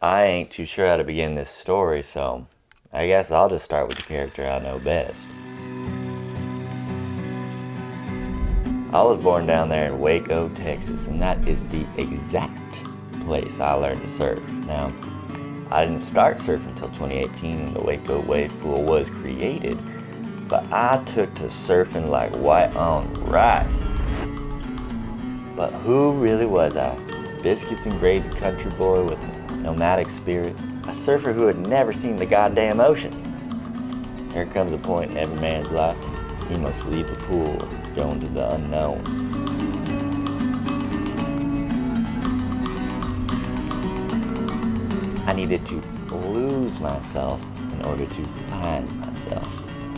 I ain't too sure how to begin this story, so I guess I'll just start with the character I know best. I was born down there in Waco, Texas, and that is the exact place I learned to surf. Now, I didn't start surfing until 2018 when the Waco wave pool was created, but I took to surfing like white on rice. But who really was I? Biscuits and gravy country boy with a nomadic spirit, a surfer who had never seen the goddamn ocean. There comes a point in every man's life, he must leave the pool, go into the unknown. I needed to lose myself in order to find myself.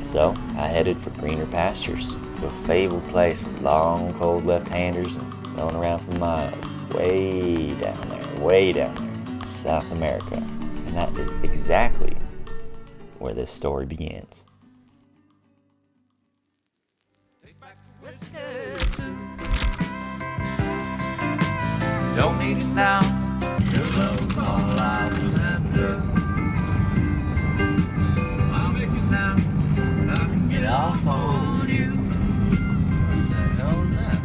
So I headed for greener pastures, to a fabled place with long, cold left-handers and known around for miles, way down there, South America. And that is exactly where this story begins. Don't need it now. Your love's all I was after. I'll make it now. I can get off on you. What the hell is that?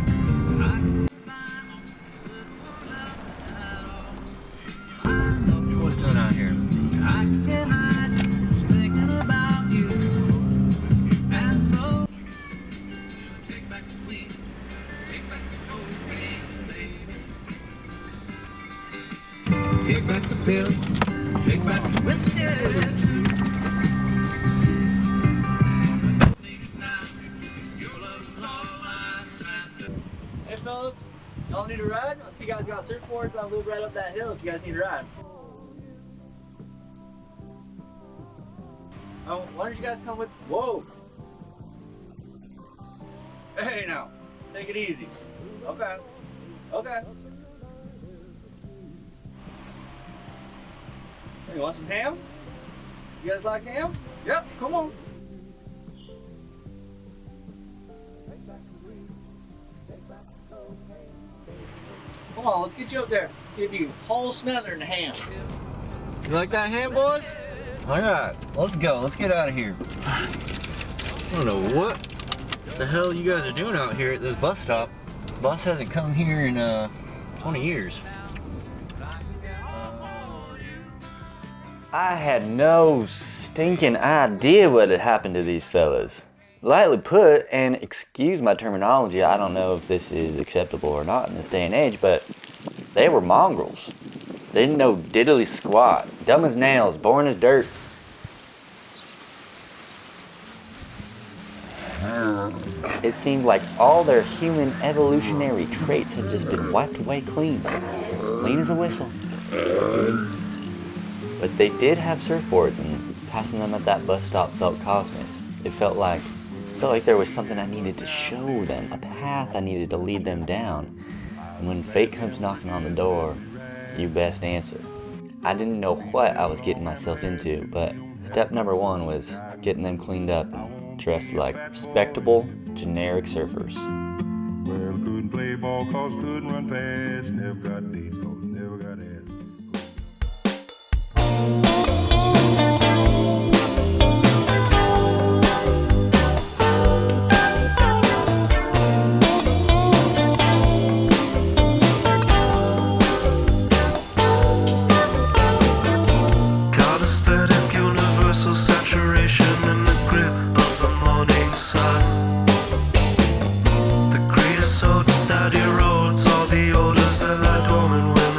What's going on here? I cannot thinking about you. And so take back the lead. Take back the old baby. Take back the pill, take back the whiskey. Hey fellas, y'all need a ride? I see you guys got surfboards. I'll move right up that hill if you guys need a ride. Oh, why don't you guys come with? Whoa! Hey now, take it easy. Okay. Okay. Hey, you want some ham? You guys like ham? Yep, come on. Come on, let's get you up there. Give you a whole smothering ham. You like that ham, boys? Why not? Let's go. Let's get out of here. I don't know what the hell you guys are doing out here at this bus stop. Bus hasn't come here in 20 years. I had no stinking idea what had happened to these fellas. Lightly put, and excuse my terminology, I don't know if this is acceptable or not in this day and age, but they were mongrels. They didn't know diddly squat, dumb as nails, born as dirt. It seemed like all their human evolutionary traits had just been wiped away clean as a whistle. But they did have surfboards, and passing them at that bus stop felt cosmic. It felt like there was something I needed to show them, a path I needed to lead them down. And when fate comes knocking on the door, you best answer. I didn't know what I was getting myself into, but step number one was getting them cleaned up and dressed like respectable, generic surfers. Well, couldn't play ball cause couldn't run fast. Never got dates cause never got ass. Got aesthetic, universal saturation in the grip of the morning sun. The creosote that erodes all the odors that lie dormant when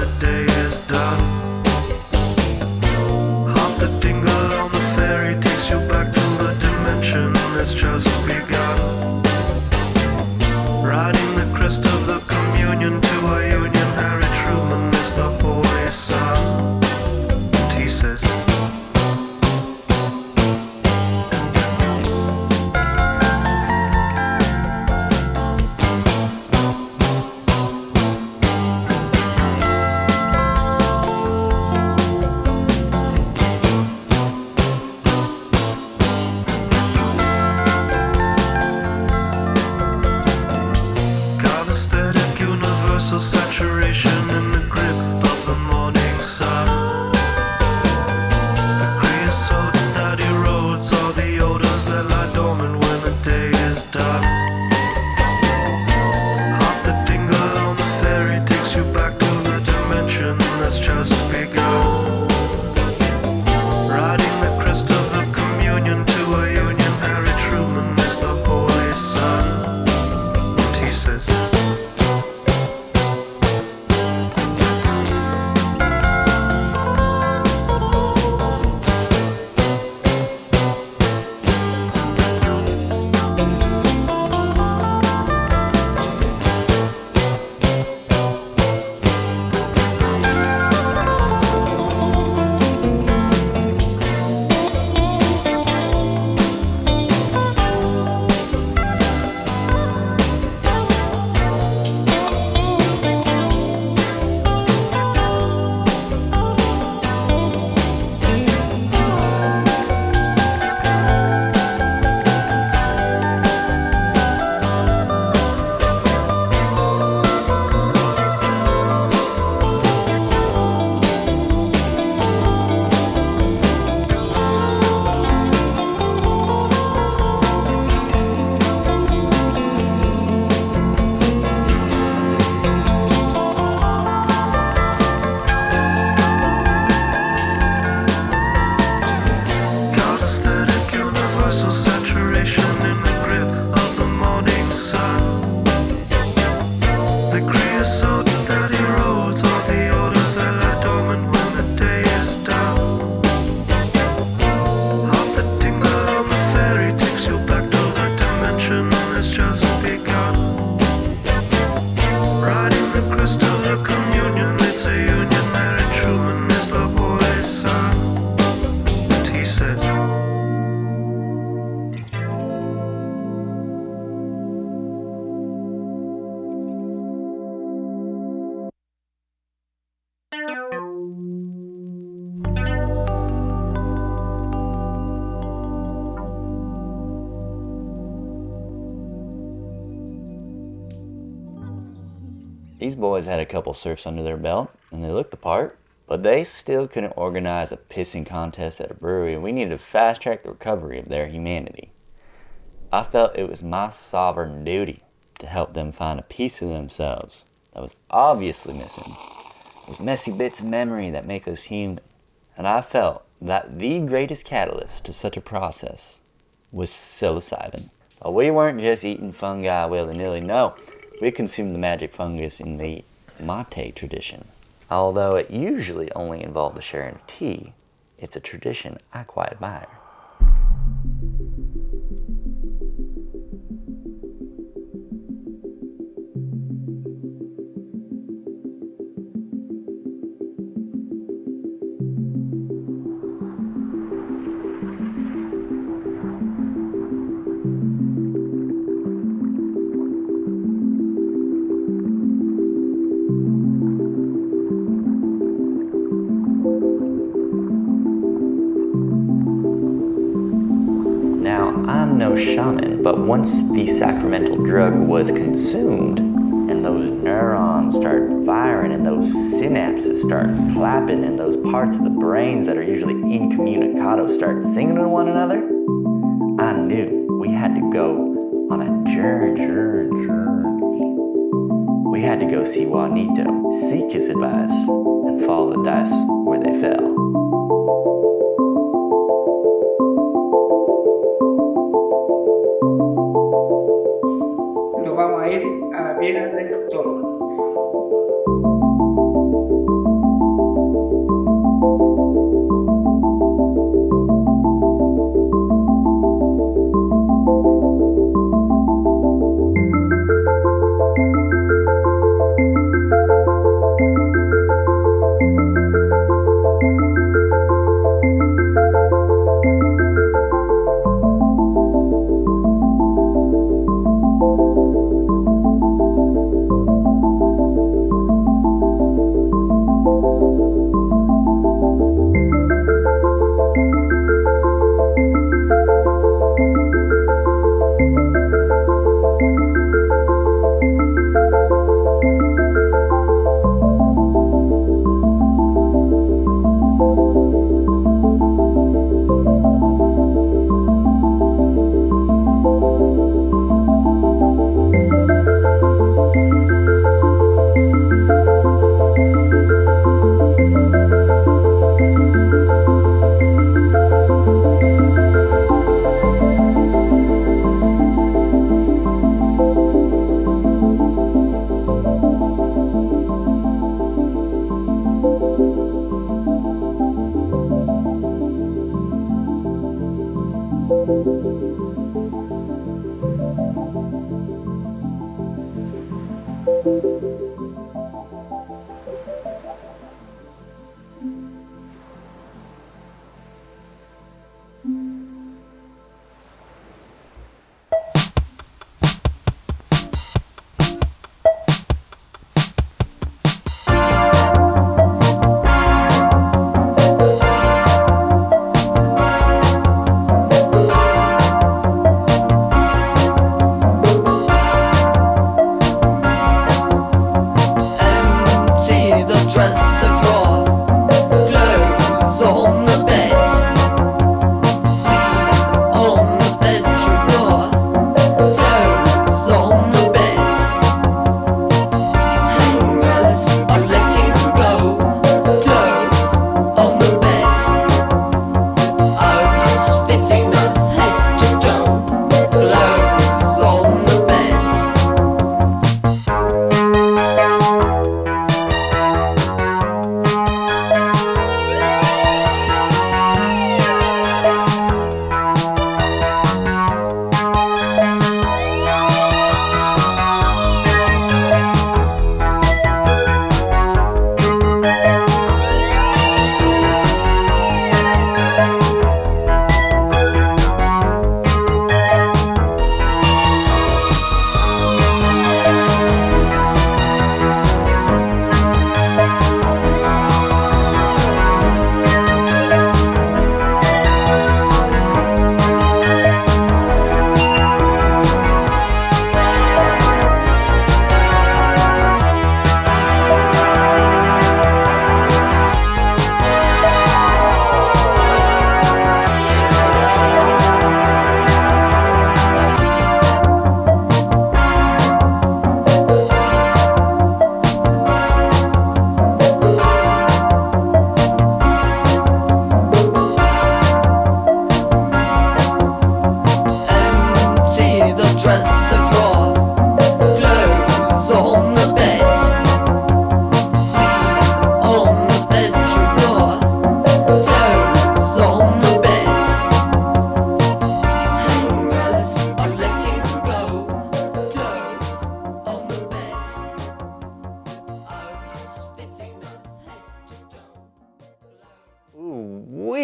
These boys had a couple surfs under their belt, and they looked the part, but they still couldn't organize a pissing contest at a brewery, and we needed to fast-track the recovery of their humanity. I felt it was my sovereign duty to help them find a piece of themselves that was obviously missing. Those messy bits of memory that make us human. And I felt that the greatest catalyst to such a process was psilocybin. But we weren't just eating fungi willy-nilly, no. We consumed the magic fungus in the mate tradition. Although it usually only involved the sharing of tea, it's a tradition I quite admire. I'm no shaman, but once the sacramental drug was consumed and those neurons start firing and those synapses start clapping and those parts of the brains that are usually incommunicado start singing to one another, I knew we had to go on a journey. We had to go see Juanito, seek his advice, and follow the dice where they fell. A la piedra del toro.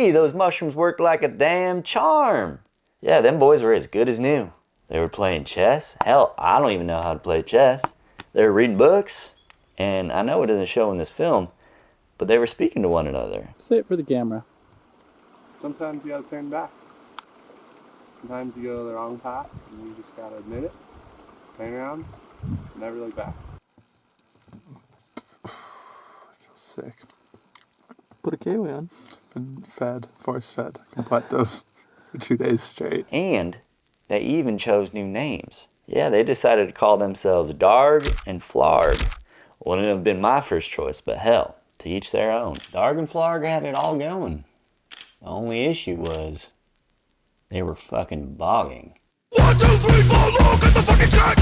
me, those mushrooms worked like a damn charm. Yeah, them boys were as good as new. They were playing chess. Hell, I don't even know how to play chess. They were reading books. And I know it doesn't show in this film, but they were speaking to one another. Say it for the camera. Sometimes you gotta turn back. Sometimes you go the wrong path, and you just gotta admit it, turn around, never look back. I feel sick. Put a Kiwi on. Been fed, force fed, complete dose for 2 days straight. And they even chose new names. Yeah, they decided to call themselves Darg and Flarg. Wouldn't have been my first choice, but hell, to each their own. Darg and Flarg had it all going. The only issue was they were fucking bogging. 1, 2, 3, 4, look at the fucking shack.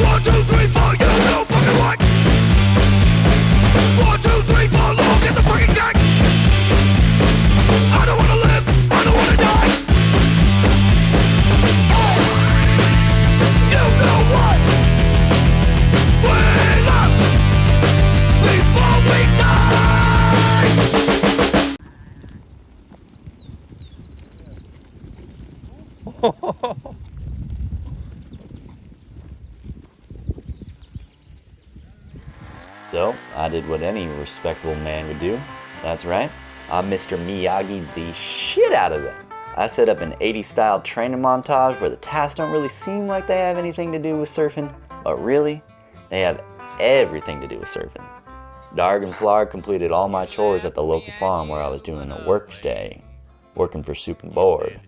1, 2, 3, 4, you know fucking what? 1, 2, 3, 4, look at the fucking shack. I don't wanna live, I don't wanna die. You know what? We love before we die. So, I did what any respectable man would do. That's right, I Mr. Miyagi the shit out of them. I set up an 80s style training montage where the tasks don't really seem like they have anything to do with surfing, but really, they have everything to do with surfing. Darg and Flarg completed all my chores at the local farm where I was doing a work stay, working for soup and board.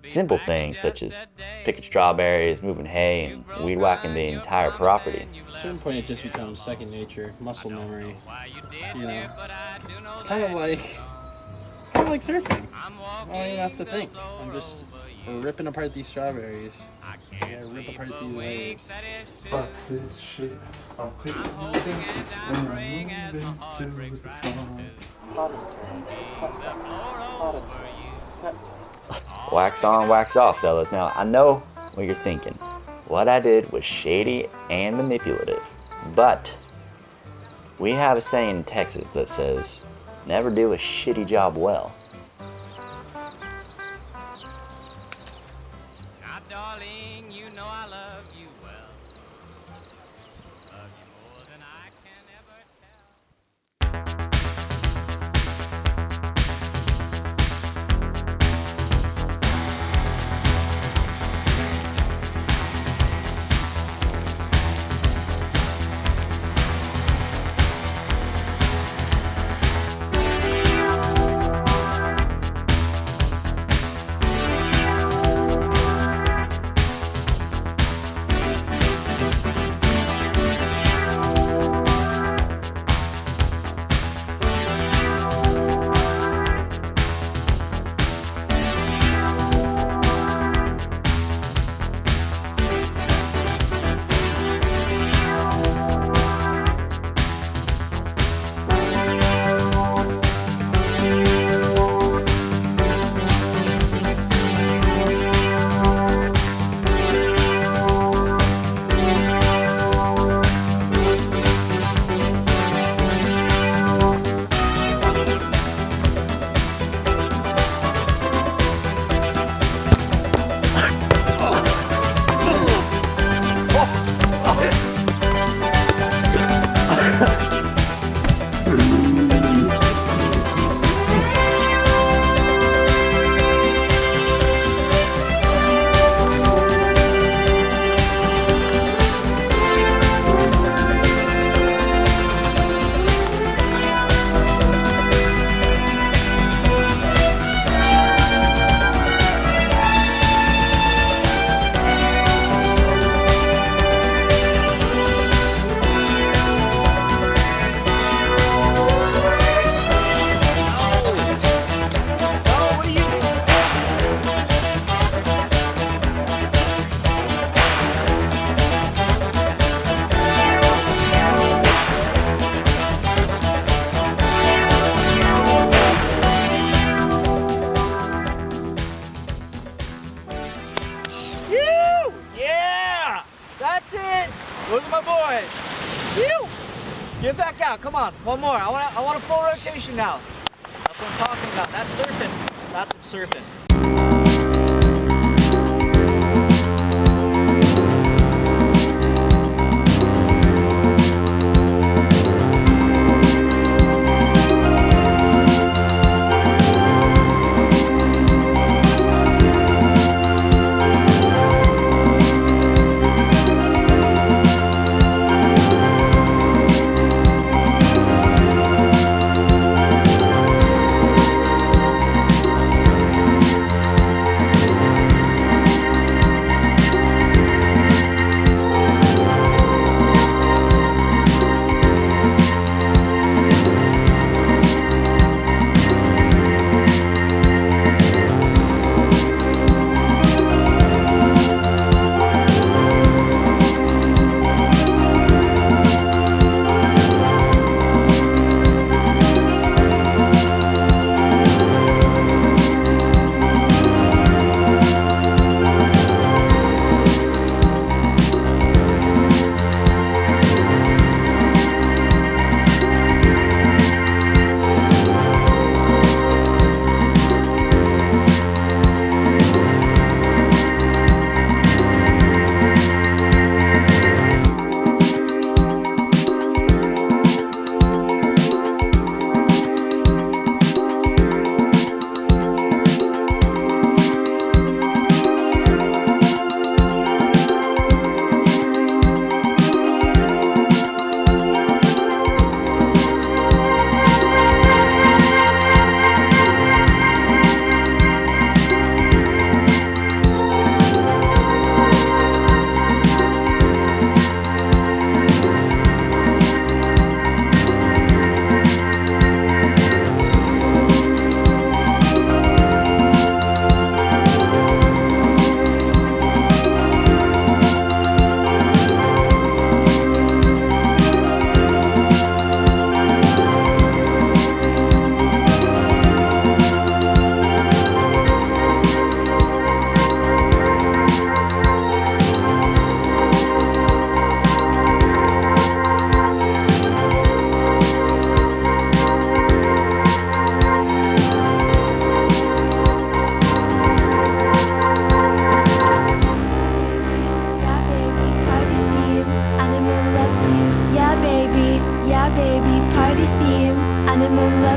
Simple things such as picking strawberries, moving hay, and weed whacking the entire property. At a certain point, it just becomes second nature, muscle memory. You know, it's kind of like surfing. I don't even have to think. I'm just ripping apart these strawberries. I gotta rip apart these waves. Fuck this shit. I'll quit moving when I'm moving to the farm. Wax on, wax off, fellas. Now, I know what you're thinking. What I did was shady and manipulative. But we have a saying in Texas that says, never do a shitty job well. Now, darling, you know I love you well. Love you more than I can ever tell. Those are my boys. Phew! Get back out. Come on. One more. I want a full rotation now. That's what I'm talking about. That's surfing. That's some surfing.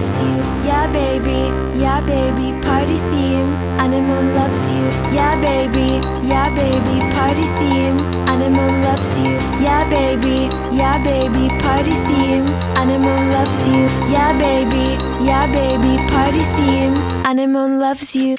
loves you, yeah baby, party theme. Anemone loves you, yeah baby, party theme. Anemone loves you, yeah baby, party theme. Anemone loves you, yeah baby, party theme. Anemone loves you.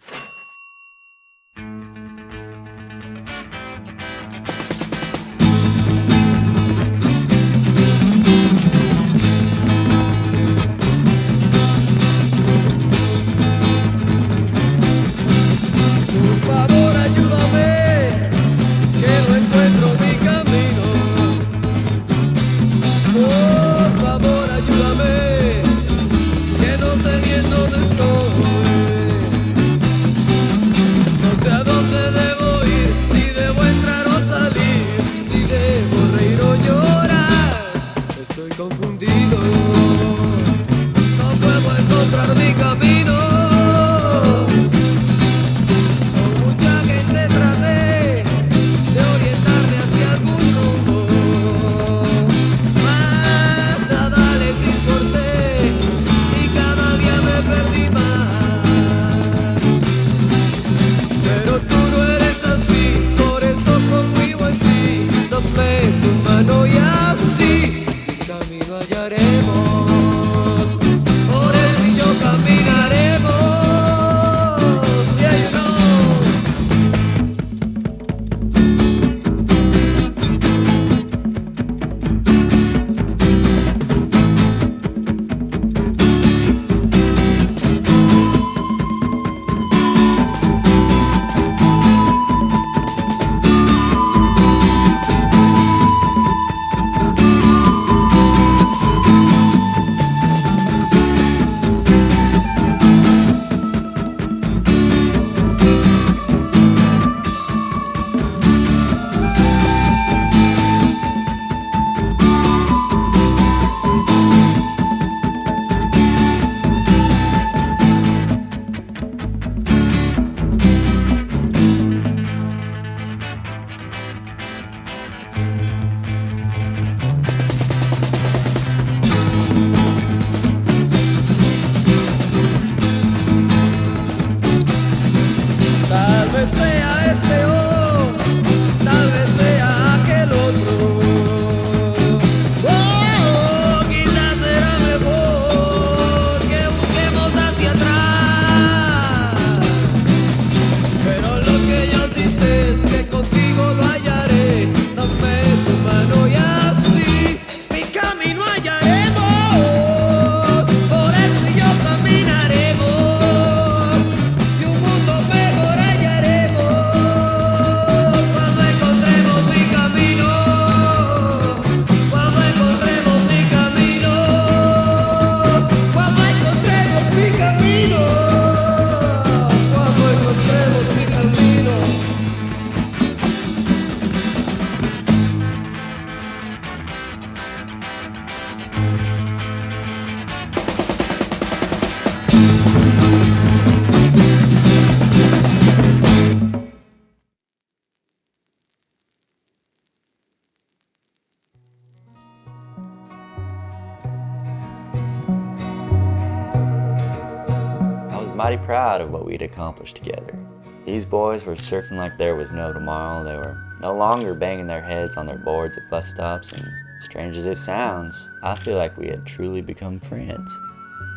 mighty proud of what we'd accomplished together. These boys were surfing like there was no tomorrow. They were no longer banging their heads on their boards at bus stops, and strange as it sounds, I feel like we had truly become friends.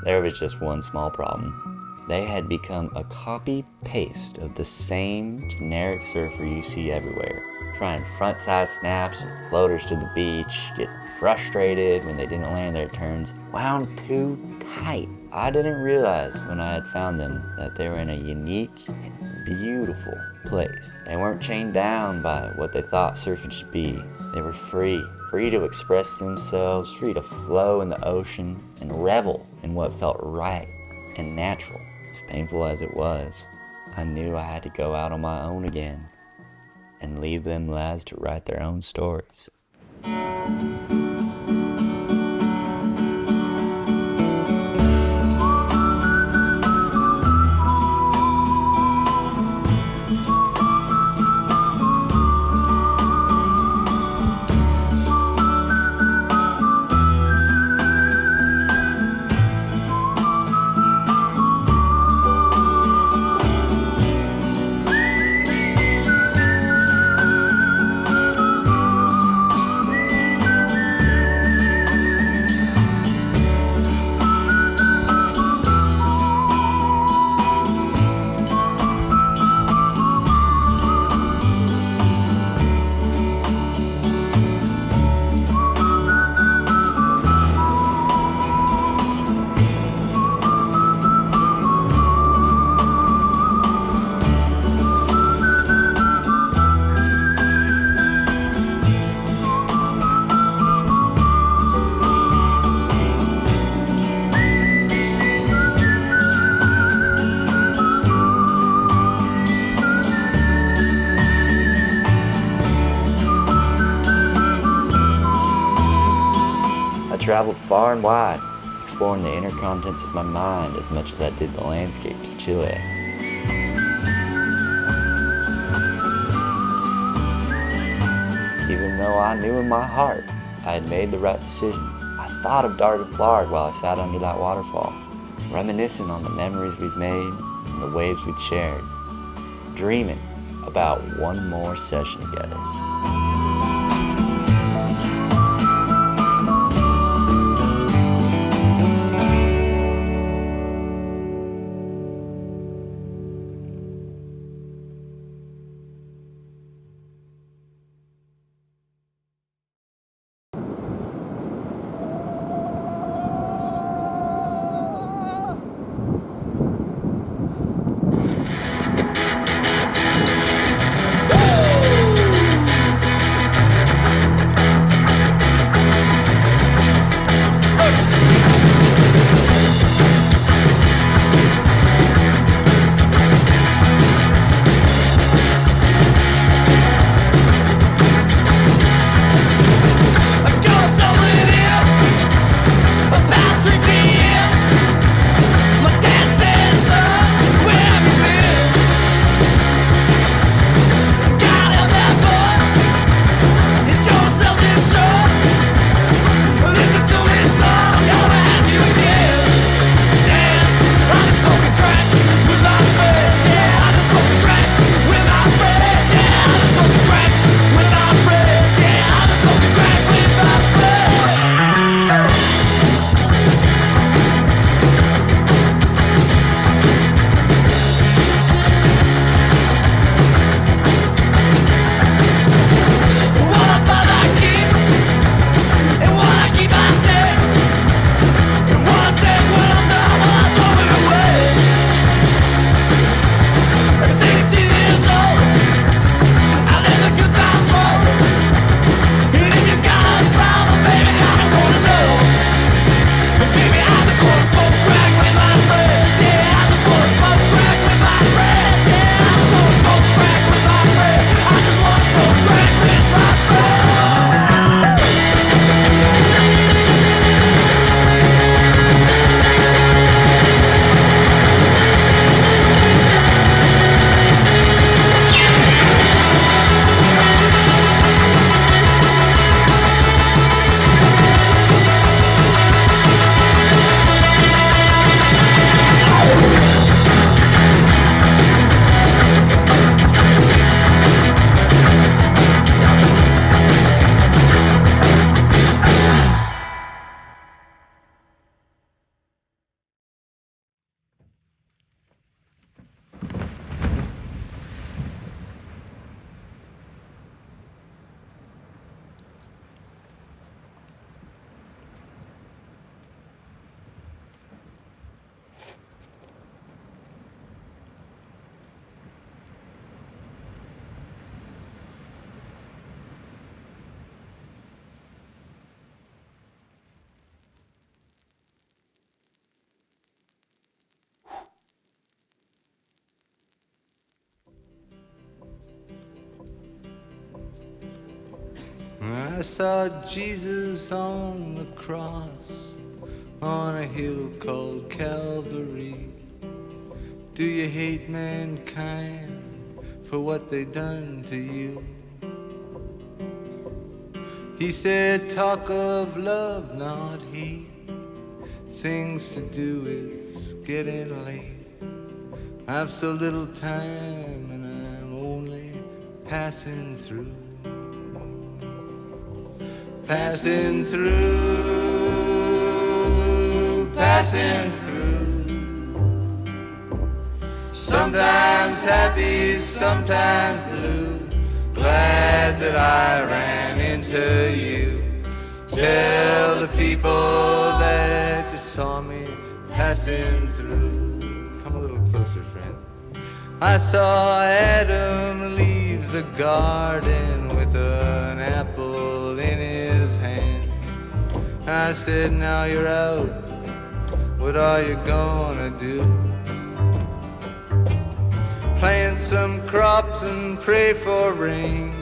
There was just one small problem. They had become a copy-paste of the same generic surfer you see everywhere, trying front-side snaps and floaters to the beach, get frustrated when they didn't land their turns, wound too tight. I didn't realize when I had found them that they were in a unique and beautiful place. They weren't chained down by what they thought surfing should be. They were free to express themselves, free to flow in the ocean and revel in what felt right and natural. As painful as it was, I knew I had to go out on my own again and leave them lads to write their own stories. Traveled far and wide, exploring the inner contents of my mind as much as I did the landscapes of Chile. Even though I knew in my heart I had made the right decision, I thought of Dark and Flard while I sat under that waterfall, reminiscing on the memories we'd made and the waves we'd shared, dreaming about one more session together. I saw Jesus on the cross, on a hill called Calvary. Do you hate mankind for what they done to you? He said, talk of love, not hate. Things to do, it's getting late. I've so little time and I'm only passing through. Passing through, passing through. Sometimes happy, sometimes blue. Glad that I ran into you. Tell the people that you saw me passing through. Come a little closer, friend. I saw Adam leave the garden with an apple in his hand. I said, now you're out, what are you gonna do? Plant some crops and pray for rain,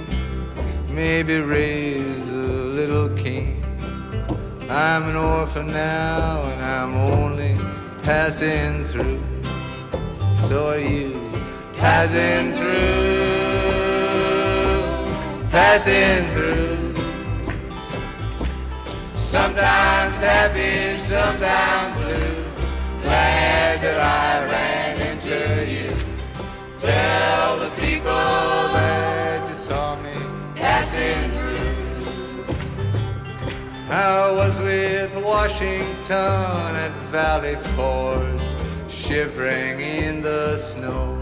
maybe raise a little king. I'm an orphan now and I'm only passing through. So are you. Passing through, passing through. Sometimes happy, sometimes blue. Glad that I ran into you. Tell the people that you saw me passing through. I was with Washington at Valley Forge, shivering in the snow.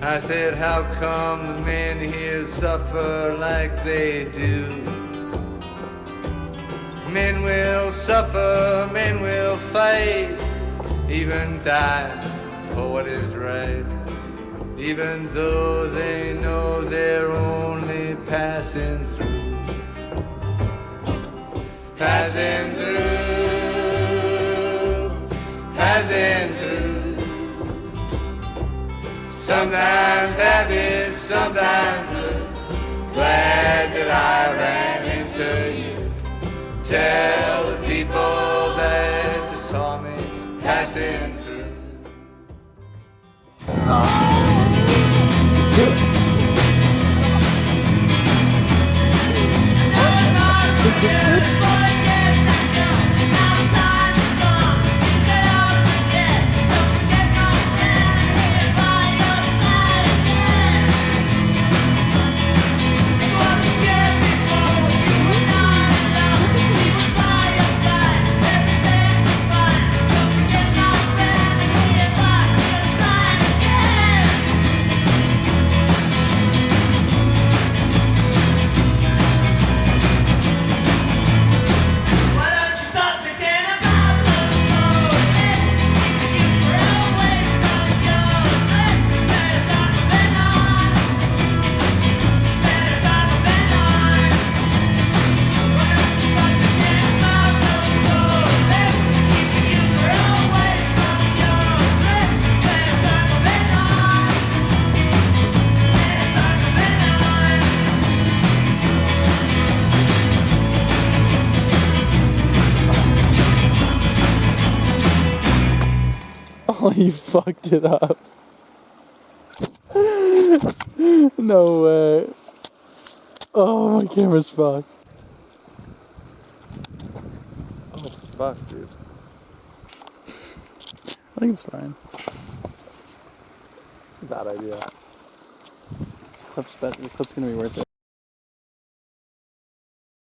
I said, how come the men here suffer like they do? Men will suffer, men will fight, even die for what is right, even though they know they're only passing through. Passing through, passing through. Sometimes happy, sometimes blue. Glad that I ran into you. Tell the people that you saw me passing through. Oh, you fucked it up. No way. Oh, my camera's fucked. Oh, fuck, dude. I think it's fine. Bad idea. The clip's gonna be worth it.